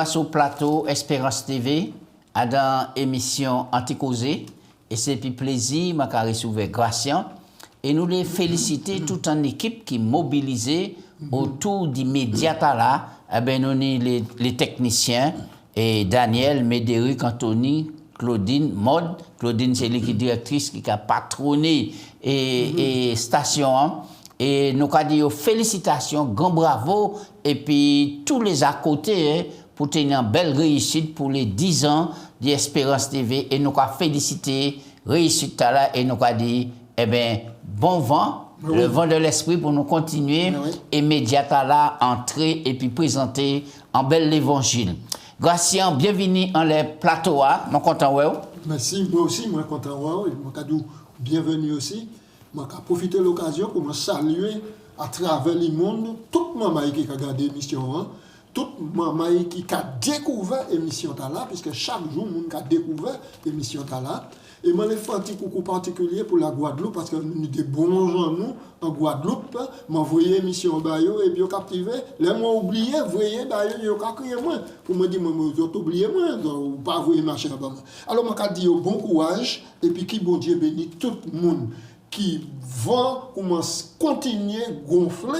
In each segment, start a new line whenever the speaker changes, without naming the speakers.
sur le plateau Espérance TV, à dans l'émission Anticausé. Et c'est puis plaisir, ma recevoir Gratien. Et nous les féliciter toute une équipe qui est mobilisée autour des médias là. Eh ben, nous les techniciens, et Daniel, Médéric, Anthony, Claudine, Maud. Claudine, c'est l'équipe directrice qui a patronné et station. Et nous avons dit félicitations, grand bravo, et puis tous les à côté pour tenir une belle réussite pour les 10 ans d'Espérance TV. Et nous avons félicité réussite là, et nous avons dit, eh bien, bon vent, le vent de l'esprit pour nous continuer immédiatement là, entrer et puis présenter en bel évangile. Gratien, bienvenue en les plateaux, nous content ouais.
Merci, moi aussi, moi content ouais, mon cadeau bienvenue aussi. Je vais profiter de l'occasion pour me saluer à travers le monde toute maman qui a regardé l'émission, toute maman qui a découvert l'émission là, puisque chaque jour, on a découvert l'émission là. Et je fais un petit coucou particulier pour la Guadeloupe, parce que nous avons des bons gens nous, en Guadeloupe, m'envoyer l'émission et puis captivé. Les mots oubliés, vous voyez, d'ailleurs, ils ont crié moi. Pour me dire, vous avez oublié moi, ou pas vous machin. Alors, je dis bon courage, et puis qui bon Dieu bénit tout le monde qui va continuer à gonfler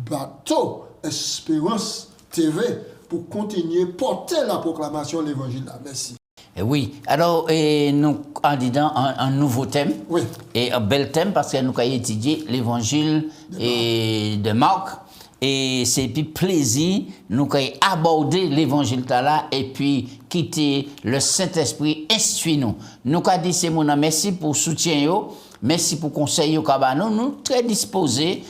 bateau Espérance TV pour continuer à porter la proclamation de l'évangile. Merci.
Oui, alors nous en disant un nouveau thème, et un bel thème parce que nous avons étudié l'évangile de Marc. Et c'est puis plaisir, nous avons abordé l'évangile là et puis quitter le Saint-Esprit, instruis-nous. Nous avons dit, c'est mon merci pour le soutien. Merci pour le conseil. Nous sommes très disposés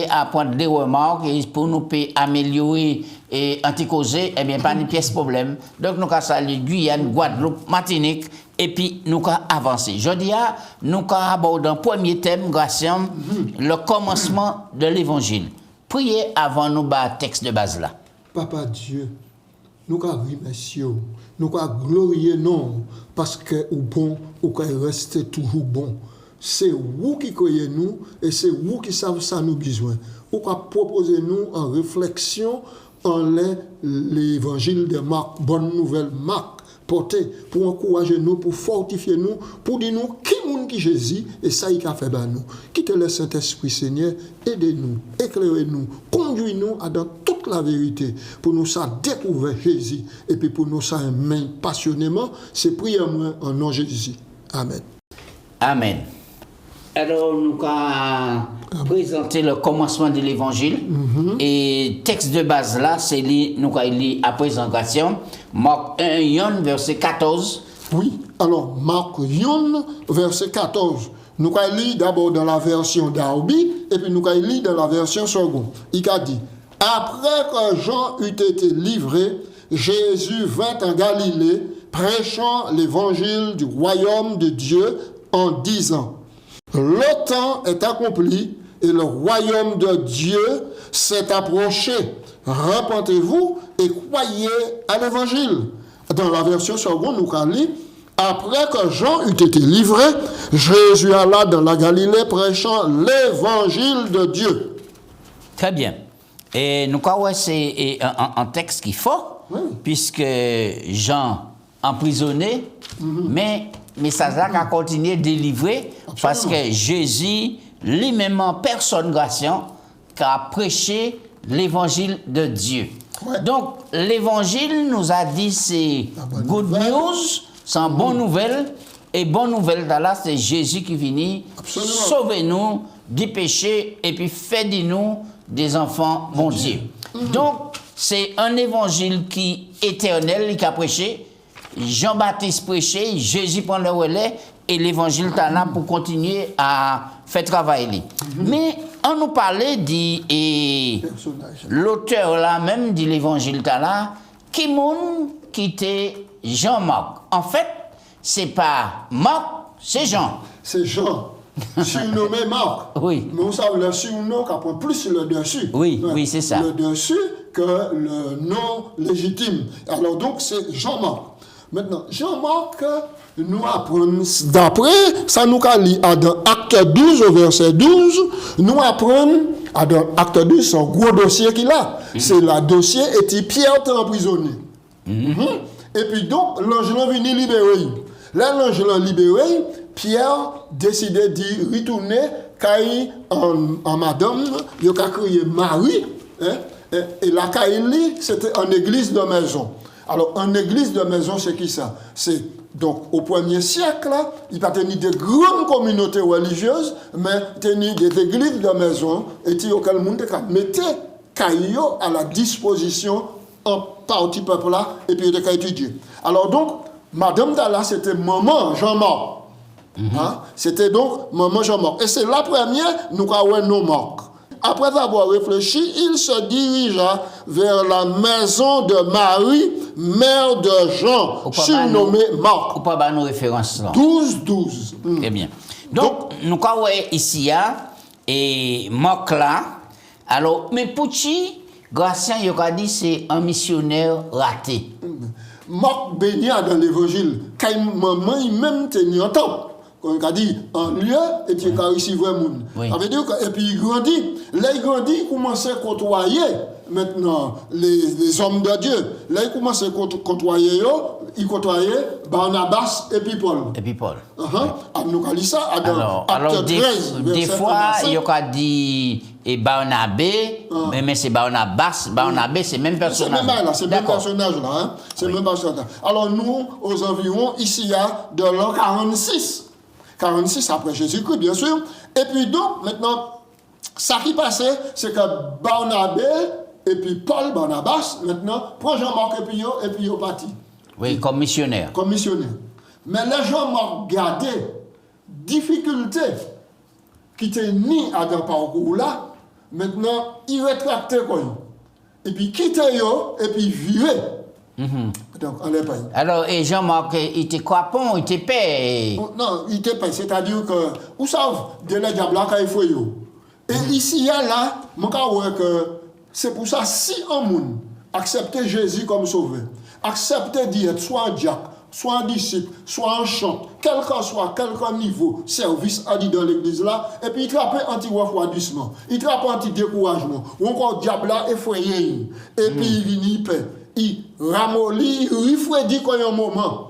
à prendre des remarques et pour nous améliorer et anticausé, eh bien, pas de pièce problème. Donc, nous avons salué Guyane, Guadeloupe, Martinique, et puis nous avons avancé. Je dis, nous avons abordé un premier thème, Gratien, le commencement de l'évangile. Priez avant nous battre texte de base là.
Papa Dieu, nous avons remercié, nous avons glorifié non, parce que au bon, ou reste toujours bon. C'est vous qui croyez nous et c'est vous qui savez ça nous besoin. Vous proposez nous en réflexion en l'évangile de Marc, bonne nouvelle Marc, portée pour encourager nous, pour fortifier nous, pour dire nous qui est qui Jésus et ça il a fait par nous. Quittez le Saint-Esprit Seigneur, aidez-nous, éclairez-nous, conduisez-nous à dans toute la vérité pour nous ça découvrir Jésus et puis pour nous ça aimer passionnément. C'est prière moi en nom de Jésus. Amen.
Amen. Alors, nous allons présenter le commencement de l'évangile. Et texte de base là, c'est nous allons lire à présentation. Marc 1, verset 14.
Oui, alors Marc 1, verset 14. Nous allons lire d'abord dans la version d'Arby et puis nous allons lire dans la version seconde. Il a dit, après que Jean eut été livré, Jésus vint en Galilée, prêchant l'évangile du royaume de Dieu en disant, le temps est accompli et le royaume de Dieu s'est approché. Repentez-vous et croyez à l'évangile. Dans la version seconde, nous allons lire, après que Jean eut été livré, Jésus alla dans la Galilée prêchant l'évangile de Dieu.
Très bien. Et nous croyons que c'est un texte qui est fort, puisque Jean emprisonné, mais message là a continué de délivrer parce que Jésus lui-même en personne Gratien qui a prêché l'évangile de Dieu. Donc l'évangile nous a dit c'est good news, c'est une bonne nouvelle et bonne nouvelle là c'est Jésus qui vient sauver nous du péché et puis fait de nous des enfants bon Dieu. Donc c'est un évangile qui est éternel qui a prêché. Jean-Baptiste prêchait, Jésus prend le relais et l'évangile est là pour continuer à faire travailler. Mais on nous parlait de l'auteur là même de l'évangile là, qui était Jean-Marc. En fait, c'est pas Marc, c'est Jean.
C'est Jean. Surnommé Marc.
Oui.
Mais on sait le surnom qui prend plus le dessus.
Oui, oui, c'est ça.
Le dessus que le nom légitime. Alors donc c'est Jean-Marc. Maintenant, Jean-Marc nous apprend, d'après, ça nous a dit dans Acte 12 au verset 12, nous apprenons, dans Acte 12, c'est un gros dossier qu'il a. C'est le dossier et Pierre est emprisonné. Et puis donc, l'ange là venu libérer. Là, l'ange là libéré, Pierre décidait d'y retourner, caille en madame, il a crié Marie, hein, et la caille, c'était en église de maison. Alors, en église de maison, c'est qui ça? C'est donc au 1er siècle, il n'y a pas tenu de grandes communautés religieuses, mais tenu des églises de maison, et qui auquel monde mettait caillou à la disposition en partie peuple là, et puis il a étudié. Alors donc, Madame Dalla, c'était maman Jean-Marc. Hein? C'était donc maman Jean-Marc. Et c'est la première, nous avons nos marques. Après avoir réfléchi, il se dirigea vers la maison de Marie, mère de Jean, surnommée Marc.
Ou pas nos références là.
12.
Très bien. Donc, nous avons ici, et Marc là. Alors, mais Pouchi, Gratien, il a dit c'est un missionnaire raté.
Marc baignait dans l'évangile. Quand maman, il même tenait en temps. On a dit en lieu, et puis il a reçu le monde. Ça veut dire que, et puis il grandit. Là, il grandit, il commence à côtoyer maintenant les hommes de Dieu. Là, il commence à côtoyer, il côtoyait Barnabas et puis Paul. Nous avons dit ça dans Acte 13.
Des fois, il a dit et Barnabé, mais c'est Barnabas. Barnabé, c'est le même personnage.
C'est le même personnage là. Hein? C'est le même personnage. Alors nous, aux environs, ici, il y a de l'an 46. 46 après Jésus-Christ, bien sûr. Et puis donc, maintenant, ça qui passait, c'est que Barnabé et puis Paul, Barnabas, maintenant, prend Jean-Marc et puis ils parti.
Oui, comme missionnaire.
Comme missionnaire. Mais les Jean-Marc gardaient difficulté qui étaient mis à dans parcours là. Maintenant, ils rétractaient quoi. Et puis quittaient et puis viraient. Donc, en Espagne.
Alors, et Jean-Marc, il était quoi, il était paix?
Non, il était paix. C'est-à-dire que, vous savez, de la diable, il faut yo. Et ici, là, que c'est pour ça, si un monde acceptait Jésus comme sauveur, acceptait d'y être soit un diacre, soit un disciple, soit un chant, quel que soit, quel niveau, service a dit dans l'église là, et puis il trappait anti-refroidissement, il trappait anti-découragement, ou encore diable là, effrayé, et puis il vient paix. Il ramollit, il refroidit quand il y a un moment.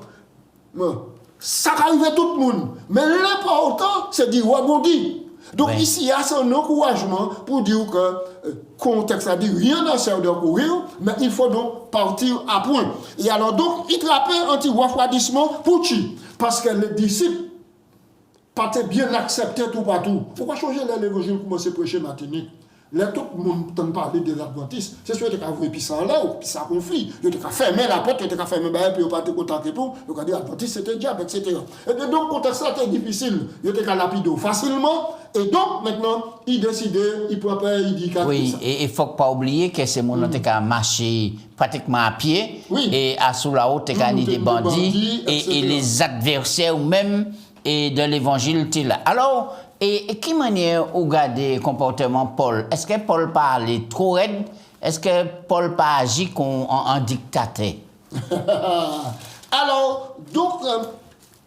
Ça arrive à tout le monde. Mais l'important, c'est de rebondir. Donc ici, il y a un encouragement pour dire que le contexte a dit rien ne sert de courir, mais il faut donc partir à point. Et alors donc, il trappait anti-refroidissement pour qui? Parce que les disciples pas bien acceptés tout partout. Pourquoi changer l'évangile pour commencer à prêcher matinée? Là, tout le monde entend parler des adventistes. C'est sûr que tu as vu ça en l'air, puis ça conflit. Tu as fermé la porte, tu as fermé la porte, puis tu n'as pas contacté pour. Tu as dit adventiste, c'était diable, etc. Et donc, le contexte là était difficile. Tu as lapidé facilement. Et donc, maintenant, il décidait, il préparait, il dit qu'à
oui, et il ne faut pas oublier que ces gens qui ont marché pratiquement à pied. Oui. Et à sous la haute, tu as des bandits, et les adversaires même et de l'évangile, tu là. Alors, et qui manière vous regardez le comportement Paul? Est-ce que Paul parlait trop raide? Est-ce que Paul pas agi en dictateur?
Alors, donc,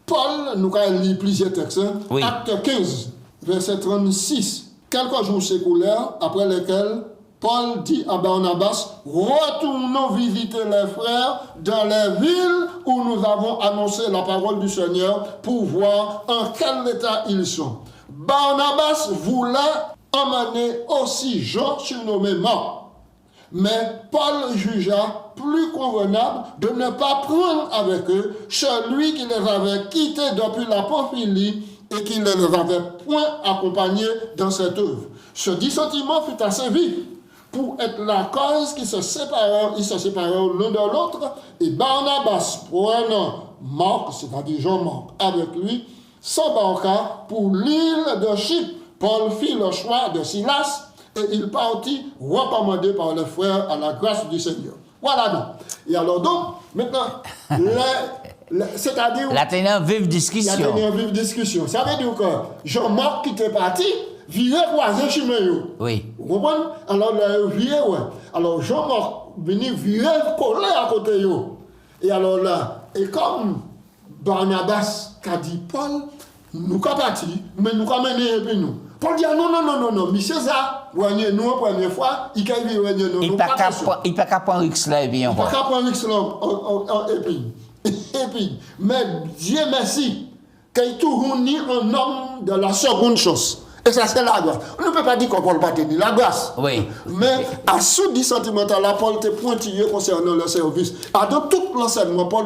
Paul, nous avons lu plusieurs textes.
Oui.
Acte 15, verset 36. Quelques jours s'écoulèrent, après lesquels Paul dit à Barnabas, retournons visiter les frères dans les villes où nous avons annoncé la parole du Seigneur pour voir en quel état ils sont. Barnabas voulait emmener aussi Jean surnommé Marc. Mais Paul jugea plus convenable de ne pas prendre avec eux celui qui les avait quittés depuis la Pamphylie et qui ne les avait point accompagnés dans cette œuvre. Ce dissentiment fut assez vif pour être la cause qu'ils se séparèrent l'un de l'autre, et Barnabas, prenant Marc, c'est-à-dire Jean-Marc, avec lui, s'embarqua pour l'île de Chypre. Paul fit le choix de Silas et il partit recommandé par les frères à la grâce du Seigneur. Voilà donc. Et alors donc, maintenant, c'est-à-dire...
La tenue vive discussion.
La tenue vive discussion. Ça veut dire que Jean-Marc qui était parti, virait croiser chemin.
Oui.
Vous comprenez? Alors, là, virait, ouais. Alors, Jean-Marc venait virer, coller à côté de Et alors là, et comme Barnabas a dit Paul, nous sommes partis, mais nous sommes menés et puis nous. Paul dit non, monsieur ça, nous la première fois, il a vu nous.
Il pas qu'à prendre risque là et bien.
Il pas qu'à prendre risque là et puis, mais Dieu merci, qu'il toujours ni un homme de la seconde chose. Et ça, c'est la grâce. On ne peut pas dire qu'on Paul pas tenir la grâce.
Oui.
Mais à ce dit sentimental, là, Paul te pointillé concernant le service. Dans tout l'enseignement, Paul,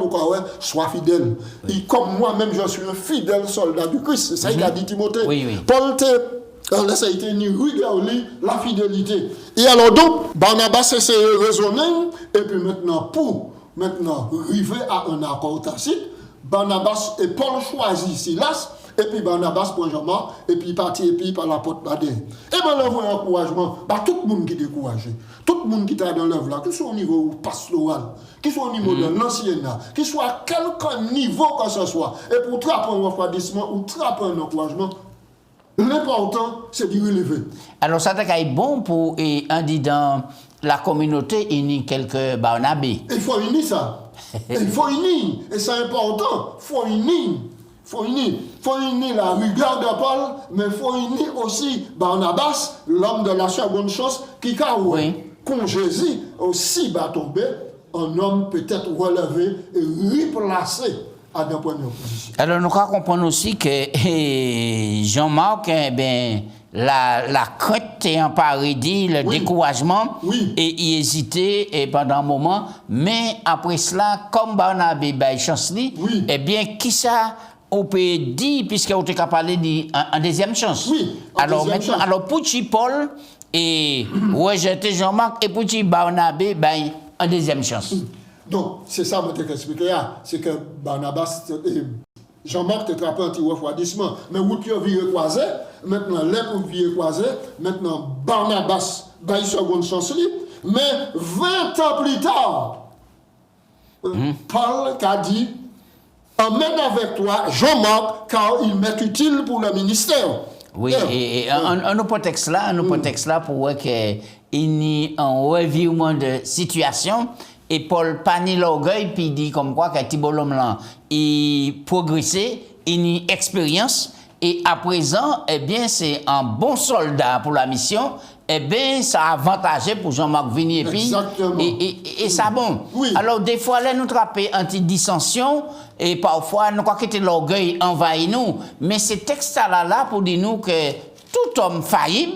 soit fidèle. Oui. Et comme moi-même, je suis un fidèle soldat du Christ. C'est ça qu'il a dit Timothée.
Oui.
Paul te ça a été ni regarder la fidélité. Et alors donc, Barnabas essaie de raisonner. Et puis maintenant, pour arriver à un accord tacite, Barnabas et Paul choisissent Silas. Et puis Barnabas pour Jean-Marc, et puis parti, et puis par la porte Badin. Et bien là, un encouragement, tout le monde qui est découragé, tout le monde qui est dans l'œuvre là, qu'il soit au niveau pastoral, qu'il soit au niveau de l'ancienat, qu'il soit à quelque niveau que ce soit, et pour trapper un refroidissement ou trapper un encouragement, l'important, c'est d'y relever.
Alors, ça est bon pour un dit dans la communauté, il y a quelques Barnabé.
Il faut unir ça. Il faut unir. Et c'est important. Il faut unir. Il faut unir la rigueur de Paul, mais il faut unir aussi Barnabas, l'homme de la seconde chose, qui a quand Jésus aussi va tomber, un homme peut-être relevé et replacé à des points d'opposition.
Alors nous comprenons aussi que Jean-Marc, la crainte est emparée, le découragement, et il hésitait pendant un moment, mais après cela, comme Barnabé chancelier, eh bien, qui ça on peut dire, puisqu'on a parlé en deuxième chance.
Oui,
alors maintenant, alors pour Paul et rejeter Jean-Marc et pour Barnabé, en deuxième chance.
Donc, c'est ça que je t'ai expliqué. C'est que Barnabas et Jean-Marc te trappé un petit refroidissement. Mais où tu as vu croisé, maintenant, l'air où tu as croisé, maintenant, Barnabas, une seconde chance libre. Mais 20 ans plus tard, Paul a dit, emmène avec toi Jean-Marc, car il m'est utile pour le ministère.
Oui, et un autre texte là, pour voir qu'il y a un revirement de situation. Et Paul pas ni l'orgueil, puis il dit comme quoi que Thibault là, il progressait, il a expérience, et à présent, eh bien, c'est un bon soldat pour la mission, eh bien, ça a avantagé pour Jean-Marc Vigny, et puis, et ça bon.
Oui.
Alors, des fois, là, nous trappons anti-dissension, et parfois, nous croyons que l'orgueil envahit nous, mais ces textes-là, pour dire nous que tout homme faillible,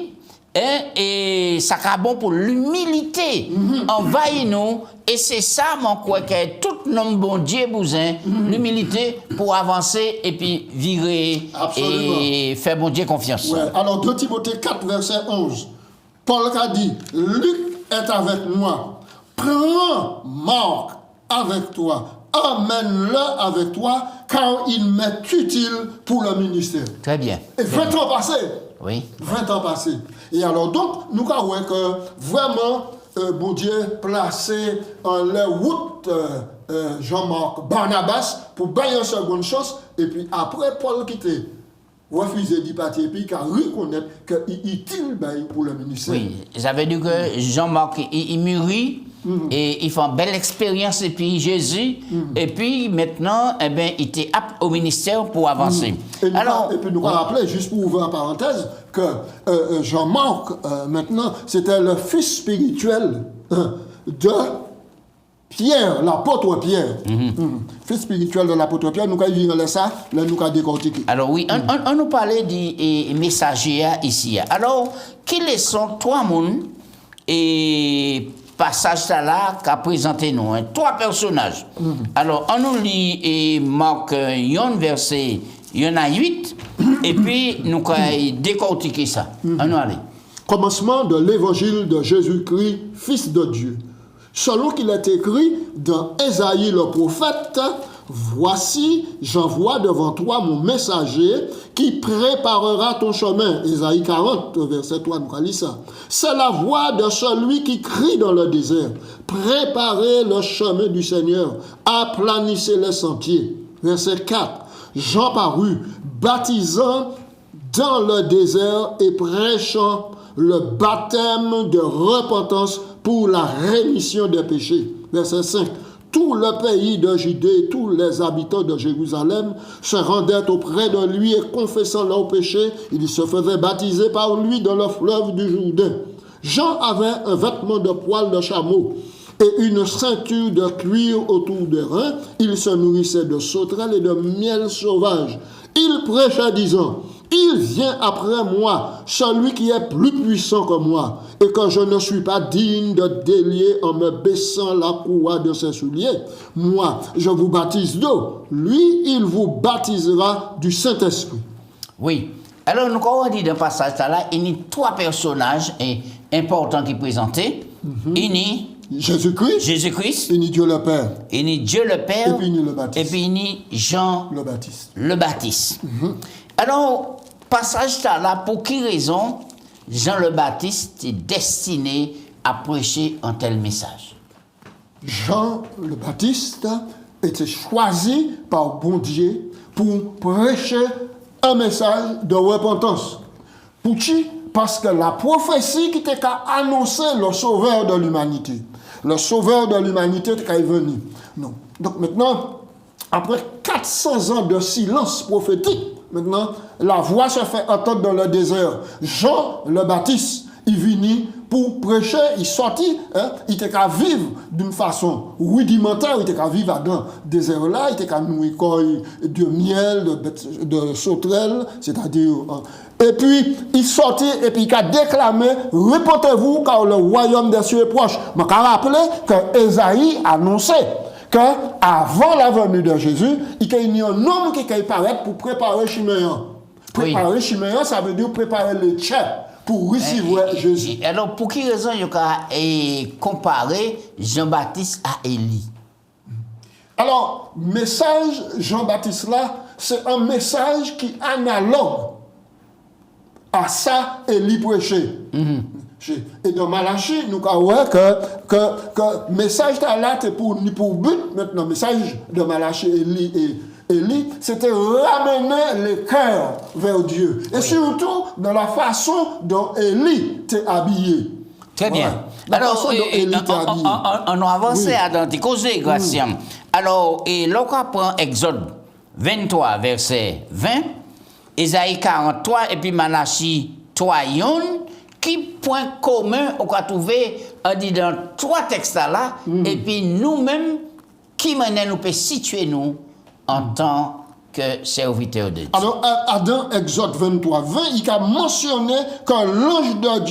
et ça sera bon pour l'humilité. Envahit nous. Et c'est ça, mon quoi, que tout homme bon Dieu besoin, l'humilité pour avancer et puis virer et faire bon Dieu confiance.
Ouais. Alors, 2 Timothée 4, verset 11. Paul a dit, Luc est avec moi. Prends Marc avec toi. Emmène-le avec toi, car il m'est utile pour le ministère.
Très bien.
Et 20 ans passés.
Oui.
20 ans passés. Et alors, donc, nous avons que vraiment, bon Dieu, placé en la route Jean-Marc Barnabas pour bailler une seconde chance. Et puis après, Paul quitté, refusé d'y partir, et puis qu'il reconnaît qu'il est utile pour le ministère.
Oui, ça veut dire que Jean-Marc, il mûrit. Et il fait une belle expérience, et puis Jésus, et puis maintenant, eh bien, il était apte au ministère pour avancer.
Et puis nous allons rappeler, juste pour ouvrir une parenthèse, que Jean-Marc, maintenant, c'était le fils spirituel de Pierre, l'apôtre Pierre. Fils spirituel de l'apôtre Pierre, nous allons lire ça, là nous allons décortiquer.
Alors oui, on nous parlait des messagers ici. Alors, quels sont trois mondes et passage là qu'a présenté nous, 3 personnages. Alors, on nous lit et Marc 1 verset, il y en a 8, et puis nous allons décortiquer ça. On nous allez.
Commencement de l'évangile de Jésus-Christ, Fils de Dieu. Selon qu'il est écrit dans Ésaïe le prophète, voici, j'envoie devant toi mon messager qui préparera ton chemin. Ésaïe 40, verset 3, nous allons ça. C'est la voix de celui qui crie dans le désert. Préparez le chemin du Seigneur, aplanissez les sentiers. Verset 4. Jean parut, baptisant dans le désert et prêchant le baptême de repentance pour la rémission des péchés. Verset 5. tout le pays de Judée, tous les habitants de Jérusalem se rendaient auprès de lui et confessant leurs péchés, ils se faisaient baptiser par lui dans le fleuve du Jourdain. Jean avait un vêtement de poil de chameau et une ceinture de cuir autour des reins. Il se nourrissait de sauterelles et de miel sauvage. Il prêchait disant, « Il vient après moi, celui qui est plus puissant que moi, et que je ne suis pas digne de délier en me baissant la courroie de ses souliers. Moi, je vous baptise d'eau. Lui, il vous baptisera du Saint-Esprit. »
Oui. Alors, nous avons dit dans le passage là, il y a trois personnages importants qui présentés. Il y a
Jésus-Christ, il y a Dieu le Père,
il y a Dieu le Père,
et puis il y a le Baptiste.
Et puis il y a Jean
le Baptiste.
Alors, passage là, pour qui raison Jean le Baptiste est destiné à prêcher un tel message?
Jean le Baptiste était choisi par bon Dieu pour prêcher un message de repentance. Pour qui? Parce que la prophétie qui était annoncée le sauveur de l'humanité. Le sauveur de l'humanité est venu. Non. Donc maintenant, après 400 ans de silence prophétique, maintenant, la voix se fait entendre dans le désert. Jean le Baptiste, il vient pour prêcher, il sortit, il était qu'à vivre d'une façon rudimentaire, il était qu'à vivre dans le désert là, il était qu'à nourrir de miel, de sauterelles, c'est-à-dire. Et puis, il sortit et puis il a déclamé, répondez-vous car le royaume des cieux est proche. Je me rappelle que Ésaïe annonçait qu'avant la venue de Jésus, il y a un homme qui paraît pour préparer Chiméon. Préparer Chiméon, ça veut dire préparer le chef pour recevoir Jésus.
Alors, pour quelle raison il a comparé Jean-Baptiste à Élie?
Alors, message Jean-Baptiste là, c'est un message qui est analogue à ça Élie prêchait. Et dans Malachie, nous avons que message là, c'est pour but. Maintenant, message de Malachie Élie, c'était ramener les cœurs vers Dieu. Et surtout, dans la façon dont Élie t'est habillé.
Très bien. Alors, on a avancé à l'Antiquité, Gratiam. Alors, et l'on prend Exode 23, verset 20, Ésaïe 43, et puis Malachie 3, qui point commun on a trouvé dans trois textes là, et puis nous-mêmes, qui maintenant nous peut situer nous en tant que serviteurs de Dieu.
Alors, dans Exode 23, 20, il a mentionné que l'ange de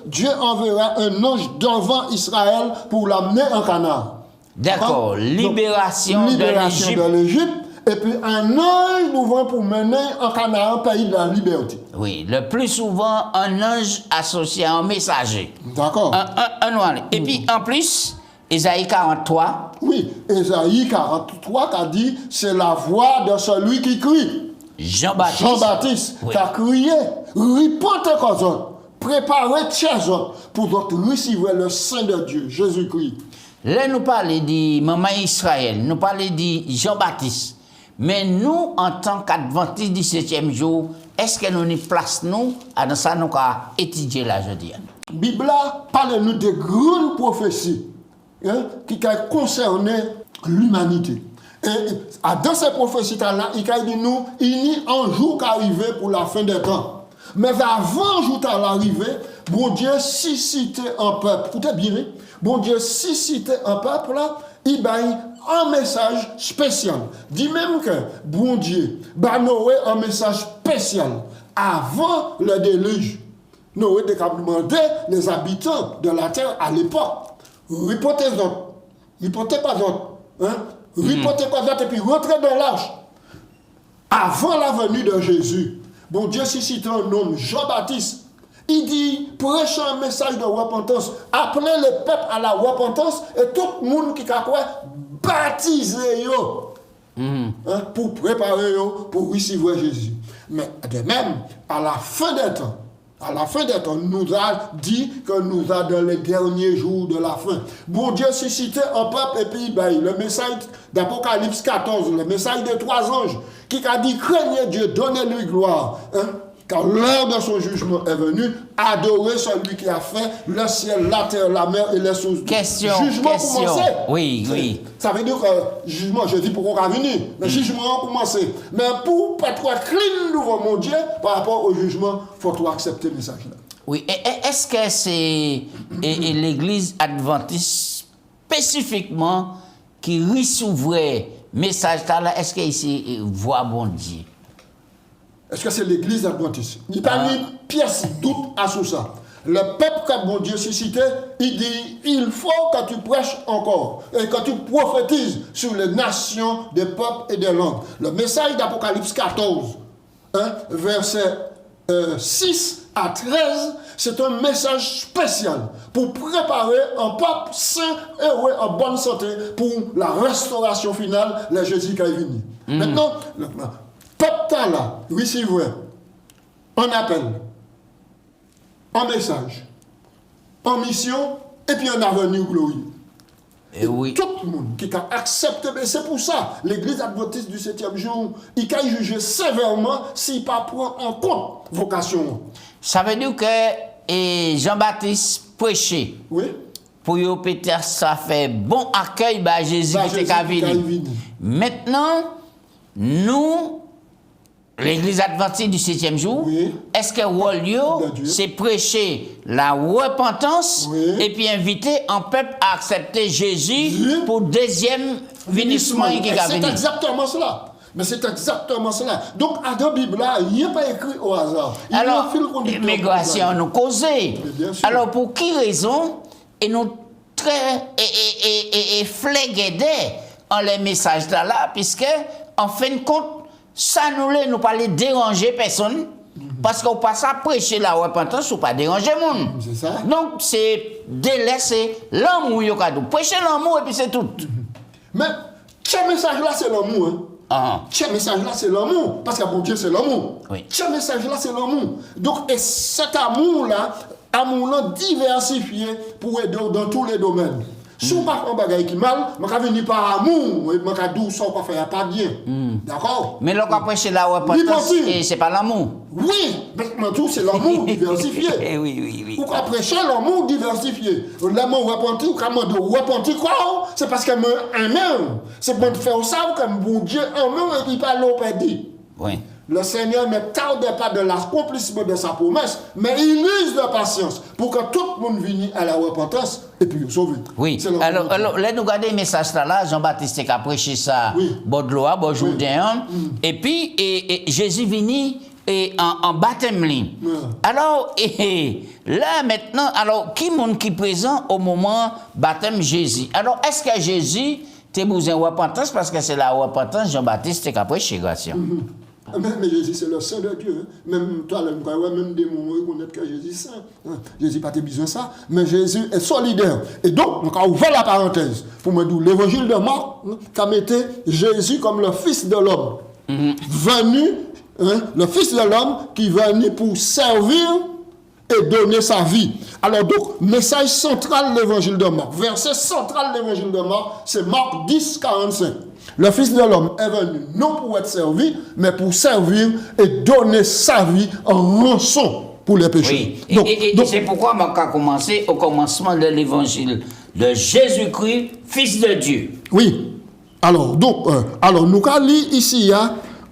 Dieu enverra un ange devant Israël pour l'amener en Canaan.
D'accord, libération
de l'Égypte. Et puis un ange nous vient pour mener en Canaan, pays de la liberté.
Oui, le plus souvent, un ange associé à un messager.
D'accord.
Et puis en plus, Ésaïe 43.
Oui, Ésaïe 43 qui a dit, c'est la voix de celui qui crie. Jean-Baptiste qui a crié, répondez aux autres, préparez les autres pour votre recevoir le Saint de Dieu, Jésus-Christ.
Là, nous parlons de Maman Israël, nous parlons de Jean-Baptiste. Mais nous, en tant qu'adventistes du 7e jour, est-ce que nous nous plaçons dans ça, nous avons étudié là, je dis.
La Bible parle nous de grandes prophéties qui concernent l'humanité. Et dans ces prophéties-là, il dit nous, il y a un jour qui arrive pour la fin des temps. Mais avant le jour d'arriver, bon Dieu suscitait un peuple. Écoutez bien, bon Dieu suscitait un peuple là, il a un message spécial. Dit même que bon Dieu a Noé un message spécial avant le déluge. Noé a demandé les habitants de la terre à l'époque. Répondez pas d'autres. Répondez pas d'autres et puis rentrez dans l'arche. Avant la venue de Jésus, bon Dieu suscite un homme, Jean-Baptiste. Il dit, prêchez un message de repentance. Appelez le peuple à la repentance et tout le monde qui a quoi, baptisez-yo. Pour préparer pour recevoir Jésus. Mais de même, à la fin des temps, nous a dit que nous sommes dans les derniers jours de la fin. Bon Dieu suscitait un peuple et puis le message d'Apocalypse 14, le message des trois anges, qui a dit, craignez Dieu, donnez-lui gloire. car l'heure de son jugement est venue. Adorez celui qui a fait le ciel, la terre, la mer et les choses.
Question.
Commencé.
Oui.
Ça veut dire que jugement, je dis pourquoi on va venir. Le jugement a commencé. Mais pour pas trop clean devant mon Dieu, par rapport au jugement, il faut trop accepter le message là.
Oui. Est-ce que c'est l'église adventiste spécifiquement qui recevrait message là? Est-ce qu'il ici voit bon Dieu?
Est-ce que c'est l'église adventiste? Il n'y a pas ni pièce doute à tout ça. Le peuple que mon Dieu suscité, il dit, il faut que tu prêches encore et que tu prophétises sur les nations, des peuples et des langues. Le message d'Apocalypse 14, verset 6 à 13, c'est un message spécial pour préparer un peuple sain et en bonne santé pour la restauration finale, le Jésus qui est venu. Maintenant, le peuple là, recevrait un appel, un message, en mission et puis un avenir glorieux.
Et oui.
Tout le monde qui a accepté, c'est pour ça, l'église adventiste du 7e jour, il a jugé sévèrement s'il ne prend pas en compte vocation.
Ça veut dire que Jean-Baptiste prêchait.
Oui.
Pour eux, peut-être ça fait bon accueil à Jésus qui est venu. Maintenant, nous, l'église adventiste du 7e jour,
oui.
Est-ce que rôle c'est prêcher la repentance et puis inviter un peuple à accepter Jésus pour deuxième vénissement qui va venir?
C'est exactement cela. Mais c'est exactement cela. Donc, à la Bible, il n'y a pas écrit au hasard.
Alors, l'immigration nous causait. Alors, pour qui raison, et nous très flégués en les messages là, puisque, en fin de compte, ça nous pas les déranger personne, parce qu'on passe à prêcher la repentance ou pas déranger le monde.
C'est ça.
Donc, c'est délaisser l'amour, prêcher l'amour et puis c'est tout.
Mais, ce message-là, c'est l'amour. Ce message-là, c'est l'amour. Parce que mon Dieu, c'est l'amour.
Oui.
Ce message-là, c'est l'amour. Donc, et cet amour-là, diversifié pour aider dans tous les domaines. Si on pas un bagage qui mal, je vais venir par amour, je vais dire ça qu'on fait pas bien. D'accord?
Mais là, après, c'est la repentance, et c'est pas l'amour.
Oui, mais tout, c'est l'amour diversifié.
Oui.
Ou après, c'est l'amour diversifié. L'amour repenti, ou comment de repenti quoi? C'est parce que moi, amen. C'est bon de faire ça, comme bon Dieu, amen, et puis pas l'eau perdu.
Oui.
Le Seigneur ne tarde pas de l'accomplissement de sa promesse, mais il use de patience pour que tout le monde vienne à la repentance et puis sauver.
Oui. Alors, là, nous regardons le message là, Jean-Baptiste qui a prêché ça, Baudelaire, Jourdain, et puis Jésus venu en baptême. Alors, là maintenant, alors, qui est qui présent au moment baptême Jésus? Alors, est-ce que Jésus t'a besoin de repentance parce que c'est la repentance Jean-Baptiste qui a prêché grâce?
Mais Jésus, c'est le Saint de Dieu. Même toi, même des mots reconnaître que Jésus est saint. Jésus n'a pas besoin de ça. Mais Jésus est solidaire. Et donc, on a ouvert la parenthèse pour me dire l'évangile de Marc, qui a mis Jésus comme le Fils de l'homme. Venu, le Fils de l'homme qui est venu pour servir et donner sa vie. Alors donc, message central de l'évangile de Marc, verset central de l'évangile de Marc, c'est Marc 10, 45. Le Fils de l'homme est venu non pour être servi, mais pour servir et donner sa vie en rançon pour les péchés.
Oui. Donc, c'est pourquoi on a commencé au commencement de l'évangile de Jésus-Christ, Fils de Dieu.
Oui. Alors, donc, nous allons lire ici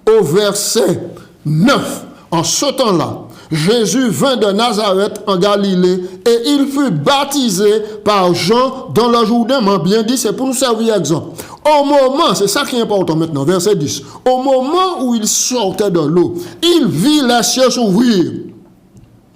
au verset 9. En ce temps-là, Jésus vint de Nazareth en Galilée et il fut baptisé par Jean dans le Jourdain. M'a bien dit, c'est pour nous servir exemple. Au moment, c'est ça qui est important maintenant, verset 10. Au moment où il sortait de l'eau, il vit les cieux s'ouvrir.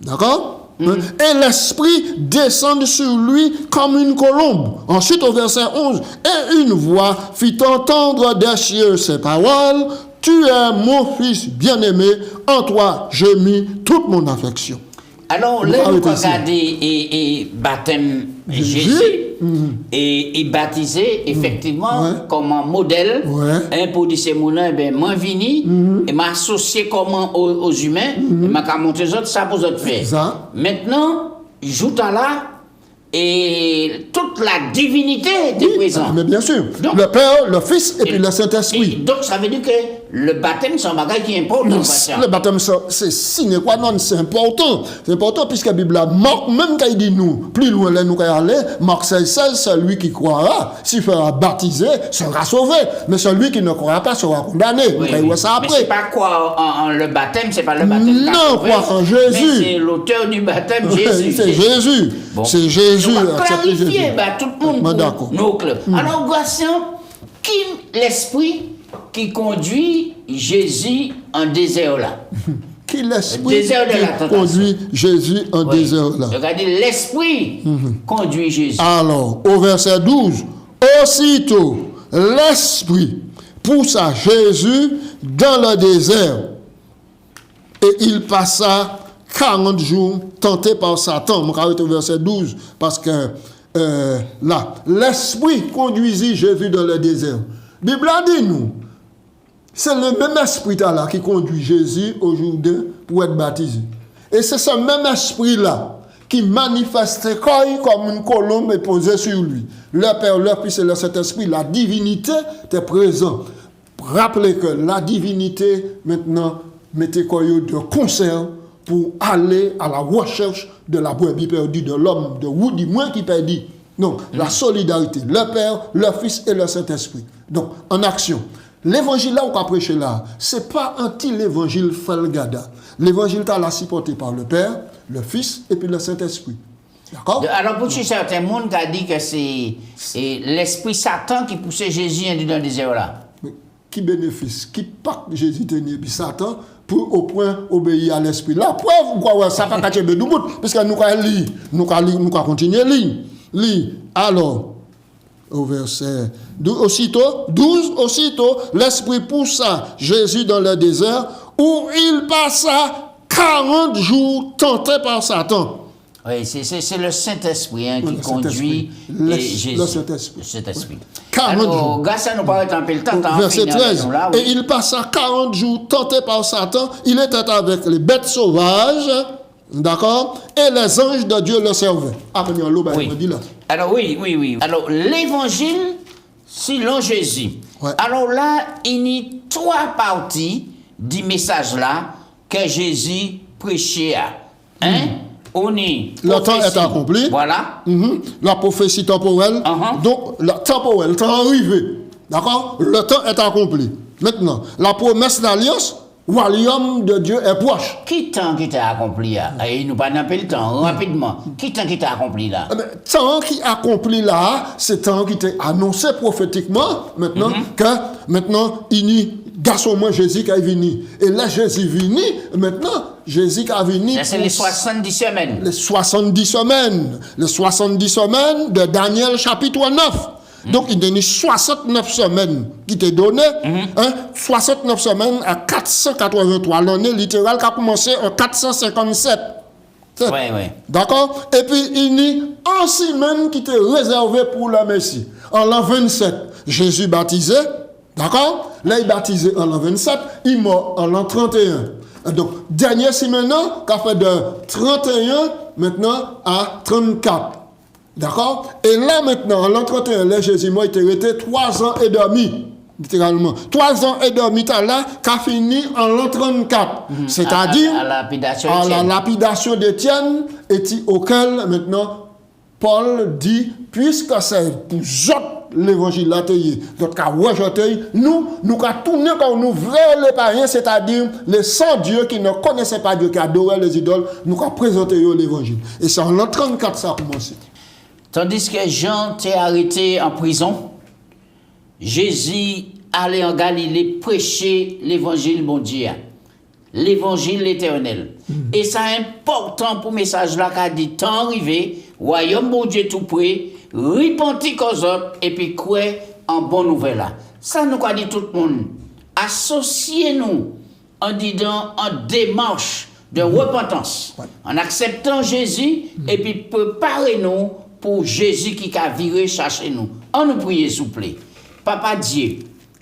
D'accord? Et l'Esprit descend sur lui comme une colombe. Ensuite, au verset 11, et une voix fit entendre des cieux ces paroles. Tu es mon fils bien-aimé, en toi j'ai mis toute mon affection.
Alors, là, nous regardons et baptême Jésus, et baptisé, effectivement, comme un modèle, pour dire ces mots-là, moi, vini, et m'associer comment aux humains, et m'a montré les autres, ça pour les autres faire. Maintenant, joue là, et toute la divinité était présente.
Mais bien sûr, donc, le Père, le Fils et puis le Saint-Esprit.
Donc ça veut dire que le baptême, c'est un bagage qui est important.
Le baptême, c'est sine qua non, c'est important. C'est important puisque la Bible, Marc, même quand il dit nous, plus loin là, nous allons aller, Marc 16, celui qui croira, s'il sera baptisé, sera sauvé. Mais celui qui ne croira pas sera condamné.
Oui,
nous allons voir ça après.
Mais c'est pas quoi le baptême, c'est pas le baptême.
Non, quoi en Jésus.
Mais c'est l'auteur du baptême, Jésus.
C'est Jésus.
Bon.
C'est Jésus.
On va clarifier tout le monde
pour
nos clubs. Alors, Gassion, qui l'esprit qui conduit Jésus en désert là?
Qui l'esprit qui conduit Jésus en désert là?
Regardez, l'esprit conduit Jésus.
Alors, au verset 12, aussitôt l'esprit poussa Jésus dans le désert et il passa 40 jours tenté par Satan. Je vais arrêter au verset 12 parce que là, l'esprit conduisit Jésus dans le désert. La Bible a dit nous, c'est le même esprit là qui conduit Jésus au jour 2 pour être baptisé. Et c'est ce même esprit-là qui manifestait comme une colombe et posée sur lui. Le Père, le Fils et le Saint-Esprit, la divinité était présente. Rappelez que la divinité, maintenant, mettait de concert pour aller à la recherche de la brebis perdue, de l'homme, de vous, du moins qui perdit. Donc, la solidarité, le Père, le Fils et le Saint-Esprit. Donc, en action. L'évangile là, on va prêcher là, ce n'est pas anti-l'évangile Falgada. L'évangile est là supporté par le Père, le Fils et puis le Saint-Esprit. D'accord?
Alors, pour certains monde qui a dit que c'est l'esprit Satan qui poussait Jésus dans le désert là.
Mais qui bénéficie, qui part Jésus tenir, puis Satan, pour au point obéir à l'esprit. La preuve, quoi, ça pas cacher de bout, parce que nous allons lire, nous allons continuer à lire. Alors, au verset 12, aussitôt, l'esprit poussa Jésus dans le désert, où il passa 40 jours tenté par Satan.
Oui, c'est le Saint-Esprit qui conduit Jésus.
Le Saint-Esprit.
Le Saint-Esprit.
40 jours.
Ça nous paraît un peu le temps.
Verset 13. Et il passa 40 jours tenté par Satan. Il était avec les bêtes sauvages, d'accord, et les anges de Dieu le servaient.
Oui. Alors, oui. Alors, l'évangile, selon Jésus. Ouais. Alors là, il y a 3 parties du message là que Jésus prêchait. On est
le temps est accompli.
Voilà.
La prophétie temporelle. Donc, le temporel, le temps arrivé. D'accord? Le temps est accompli. Maintenant, la promesse d'alliance, le royaume de Dieu est proche.
Qui temps qui t'a accompli là? Et nous pas le temps, rapidement. Qui temps qui t'a accompli là?
Temps qui accompli là, c'est temps qui t'est annoncé prophétiquement, maintenant, que maintenant, il y a garçon moi Jésus qui est venu. Et là, Jésus est venu, maintenant, Jésus qui est venu.
C'est les 70 semaines.
Les 70 semaines. Les 70 semaines de Daniel chapitre 9. Donc, il y a 69 semaines qui t'est donné. 69 semaines à 483. L'année littérale qui a commencé en 457.
Oui.
D'accord? Et puis, il y a 1 semaine qui était réservé pour le Messie. En l'an 27, Jésus baptisé. D'accord? Là, il est baptisé en l'an 27. Il mort en l'an 31. Donc, dernier semaine, qui a fait de 31 maintenant à 34. D'accord? Et là maintenant, en l'an 31, là, Jésus moi, il était 3 ans et demi, littéralement. 3 ans et demi, là, qui a fini en l'an 34. C'est-à-dire à la lapidation d'Étienne, et auquel maintenant, Paul dit, puisque c'est pour l'évangile là, donc à rejeter, nous avons tourné comme nous vrais les païens, c'est-à-dire les sans-dieux qui ne connaissaient pas Dieu, qui adoraient les idoles, nous avons présenté l'évangile. Et c'est en l'an 34 ça a commencé.
Tandis que Jean était arrêté en prison, Jésus allait en Galilée prêcher l'évangile bon Dieu, l'évangile éternel. Et c'est important pour le message là qu'a dit temps arrivé, royaume bon Dieu tout près, repentir aux autres et puis croire en bonne nouvelle là. Ça nous a dit tout le monde. Associez-nous en disant en démarche de repentance, en acceptant Jésus et puis préparez-nous pour Jésus qui a viré chercher nous. On nous prie, s'il vous plaît. Papa Dieu,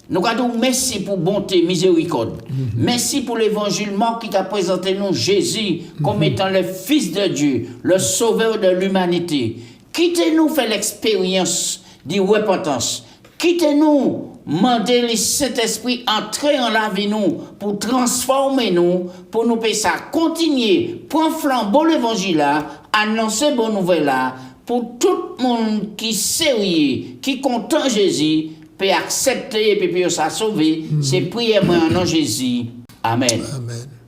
nous avons merci pour bonté, miséricorde. Merci pour l'évangile qui a présenté nous Jésus comme étant le Fils de Dieu, le Sauveur de l'humanité. Quittez-nous faire l'expérience de repentance. Quittez-nous demander le Saint-Esprit entrer en la vie nous, pour transformer nous, pour nous faire ça, continuer, prendre flambeau l'évangile là, annoncer bonne nouvelle là, pour tout le monde qui est sérieux, qui est content Jésus, peut accepter et puis ça sauver. C'est prière moi en nom de Jésus. Amen.
Amen.